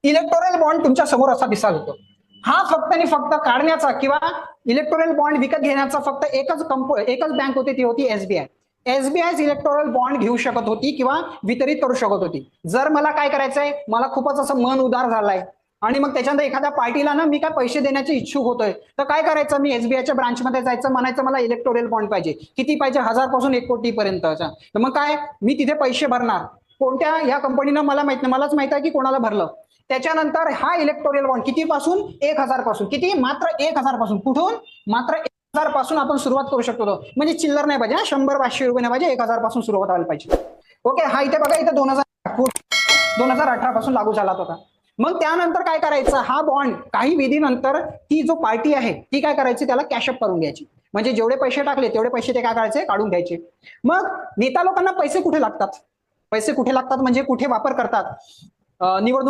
Electoral bond तुमच्या समोर असा दिसत होतो. हा फक्त आणि फक्त काढण्याचा किंवा इलेक्टोरल बॉन्ड विकत घेण्याचा फक्त एकच बँक होती, ती होती एसबीआय. एसबीआय इलेक्टोरल बॉन्ड घेऊ शकत होती किंवा वितरित करू शकत होती. जर मला काय करायचंय, मला खूपच असं मन उदार झालाय आणि मग त्याच्यानंतर एखाद्या पार्टीला ना मी काय पैसे देण्याचे इच्छुक होतोय, तर काय करायचं, मी एसबीआयच्या ब्रांचमध्ये जायचं, म्हणायचं मला इलेक्टोरल बॉन्ड पाहिजे. किती पाहिजे, 1000 पासून 1 कोटी पर्यंतचा. तर मग काय, मी तिथे पैसे भरणार. कोणत्या या कंपनीनं मला माहित नाही, मलाच माहित आहे की कोणाला भरलं. त्याच्यानंतर हा इलेक्टोरल बॉन्ड किती पासून, 1000 पासून. किती, मात्र 1000 पासून. कुठून, मात्र 1000 पासून आपण सुरुवात करू शकतो. म्हणजे चिल्लर नाही पाहिजे, 100-500 रुपये नाही पाहिजे, 1000 पासून सुरुवात व्हायला पाहिजे. ओके, हा इथे बघा, इथे 2018 पासून लागू झाला होता. मग त्यानंतर काय करायचं, हा बॉन्ड काही विधीनंतर ती जो पार्टी आहे ती काय करायची, त्याला कॅशअप करून घ्यायची. म्हणजे जेवढे पैसे टाकले तेवढे पैसे ते काय करायचे, काढून घ्यायचे. मग नेता लोकांना पैसे कुठे लागतात, पैसे कुठे लागतात म्हणजे कुठे वापर करतात, निवडणूक